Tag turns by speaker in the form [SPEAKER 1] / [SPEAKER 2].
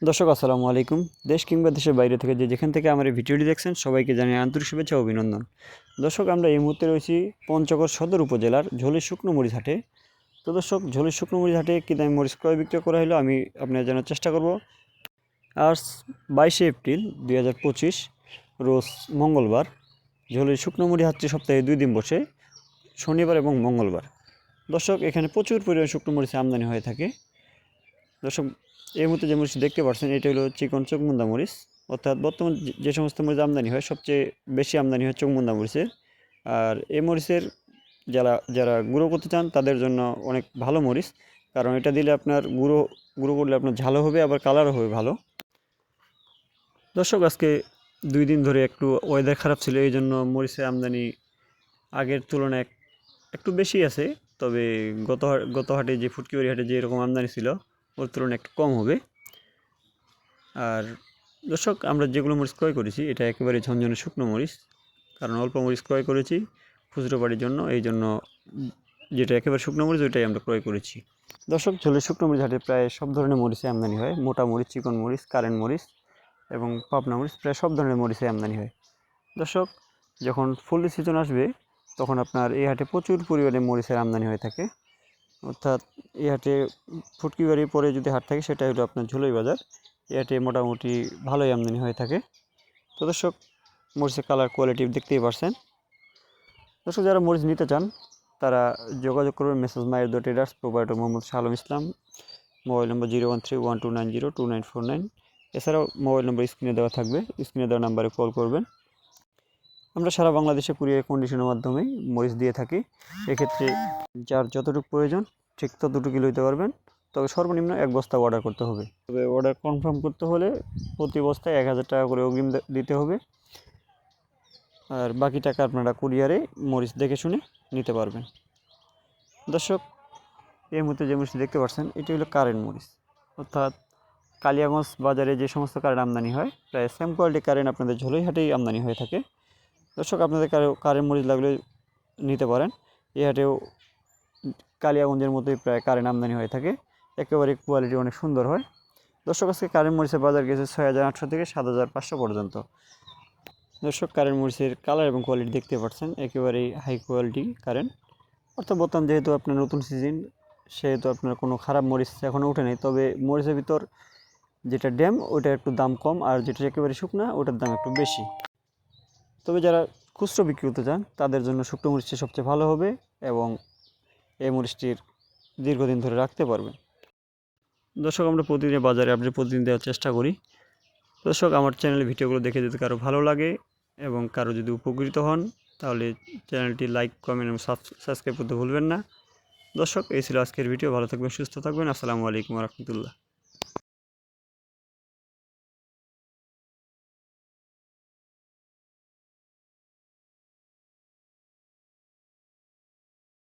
[SPEAKER 1] দর্শক আসসালামু আলাইকুম। দেশ কিংবা দেশের বাইরে থেকে যেখান থেকে আমার এই ভিডিওটি দেখছেন সবাইকে জানাই আন্তরিক শুভেচ্ছা ও অভিনন্দন। দর্শক, আমরা এই মুহূর্তে রয়েছি পঞ্চগড় সদর উপজেলার ঝোলের শুকনো মরিচ হাটে। তো দর্শক, ঝোলের শুকনো মরিচ হাটে কী দামে মরিচ ক্রয় বিক্রয় করা হলো আমি আপনার জানার চেষ্টা করব। আজ 22শে এপ্রিল 2025 রোজ মঙ্গলবার। ঝোলের শুকনো মরিচ হাটটি সপ্তাহে 2 দিন বসে, শনিবার এবং মঙ্গলবার। দর্শক, এখানে প্রচুর পরিমাণে শুকনো মরিচের আমদানি হয়ে থাকে। দর্শক, এই মুহূর্তে যে মরিচ দেখতে পাচ্ছেন এটা হলো চিকন চোখমুন্দা মরিচ। অর্থাৎ বর্তমান যে সমস্ত মরিচ আমদানি হয় সবচেয়ে বেশি আমদানি হয় চোখমুন্দা মরিচের। আর এই মরিচের যারা যারা গুঁড়ো করতে চান তাদের জন্য অনেক ভালো মরিচ, কারণ এটা দিলে আপনার গুঁড়ো গুঁড়ো করলে আপনার ঝালও হবে, আবার কালারও হবে ভালো। দর্শক, আজকে 2 দিন ধরে একটু ওয়েদার খারাপ ছিল, এই জন্য মরিচের আমদানি আগের তুলনায় একটু বেশি আছে। তবে গত হাটে যে ফুটকিবাড়ি হাটে যে এরকম আমদানি ছিল ওর তুলনায় একটু কম হবে। আর দর্শক, আমরা যেগুলো মরিচ ক্রয় করেছি এটা একেবারে ঝনঝনে শুকনো মরিচ, কারণ অল্প মরিচ ক্রয় করেছি খুচরো বাড়ির জন্য, এই জন্য যেটা একেবারে শুকনো মরিচ ওইটাই আমরা ক্রয় করেছি। দর্শক, ঝোলের শুকনো মরিচ হাটে প্রায় সব ধরনের মরিচে আমদানি হয়। মোটা মরিচ, চিকন মরিচ, কারেন্ট মরিচ এবং পাবনা মরিচ, প্রায় সব ধরনের মরিচে আমদানি হয়। দর্শক, যখন ফুল সিজন আসবে তখন আপনার এই হাটে প্রচুর পরিমাণে মরিচের আমদানি হয়ে থাকে। অর্থাৎ এই হাটে ফুটকিবাড়ির পরে যদি হাট থাকে সেটা হলো আপনার ঝুলই বাজার। এই হাটে মোটামুটি ভালোই আমদানি হয়ে থাকে। তো দর্শক, মরিচের কালার কোয়ালিটি দেখতেই পারছেন। দর্শক, যারা মরিচ নিতে চান তারা যোগাযোগ করবেন মেসেজ মায়ের traders, proprietor Mohammad Shah Alam Islam. Mobile number 01312902909। এছাড়াও মোবাইল নম্বর স্ক্রিনে দেওয়া থাকবে, স্ক্রিনে দেওয়া নাম্বারে কল করবেন। আমরা সারা বাংলাদেশে কুরিয়ার কন্ডিশনের মাধ্যমেই মরিচ দিয়ে থাকি। এক্ষেত্রে যার যতটুকু প্রয়োজন ঠিক ততটুকুই লইতে পারবেন, তবে সর্বনিম্ন 1 বস্তা অর্ডার করতে হবে। তবে অর্ডার কনফার্ম করতে হলে প্রতি বস্তায় 1000 টাকা করে অগ্রিম দিতে হবে, আর বাকি টাকা আপনারা কুরিয়ারে মরিচ দেখে শুনে নিতে পারবেন। দর্শক, এই মুহূর্তে যে মরিচ দেখতে পাচ্ছেন এটি হলো কারেন্ট মরিচ। অর্থাৎ কালিয়াগঞ্জ বাজারে যে সমস্ত কারেন্ট আমদানি হয় প্রায় সেম কোয়ালিটি কারেন্ট আপনাদের ঝোলই হাটেই আমদানি হয়ে থাকে। দর্শক, আপনাদের কারেন্ট মরিচ লাগলে নিতে পারেন। এই হাটেও কালিয়াগঞ্জের মতোই প্রায় কারেন্ট আমদানি হয়ে থাকে, একেবারে কোয়ালিটি অনেক সুন্দর হয়। দর্শক, আজকে কারেন্ট মরিচের বাজার গেছে 6800 থেকে 7500 পর্যন্ত। দর্শক, কারেন্ট মরিচের কালার এবং কোয়ালিটি দেখতে পাচ্ছেন, একেবারেই হাই কোয়ালিটি কারেন্ট। অর্থাৎ বর্তমান যেহেতু আপনার নতুন সিজন, সেহেতু আপনার কোনো খারাপ মরিচ এখনও ওঠে নাই। তবে মরিচের ভিতর যেটা ড্যাম ওটা একটু দাম কম, আর যেটা একেবারে শুকনা ওটার দাম একটু বেশি। তবে যারা খুচরো বিক্রি করতে চান তাদের জন্য শুকনো মরিচটি সবচেয়ে ভালো হবে, এবং এই মরিচটির দীর্ঘদিন ধরে রাখতে পারবেন। দর্শক, আমরা প্রতিদিন বাজারে আপডেট প্রতিদিন দেওয়ার চেষ্টা করি। দর্শক, আমার চ্যানেলের ভিডিওগুলো দেখে যদি কারো ভালো লাগে এবং কারো যদি উপকৃত হন তাহলে চ্যানেলটি লাইক, কমেন্ট এবং সাবস্ক্রাইব করতে ভুলবেন না। দর্শক, এই ছিল আজকের ভিডিও। ভালো থাকবেন, সুস্থ থাকবেন। আসসালামু আলাইকুম রহমতুল্লাহ।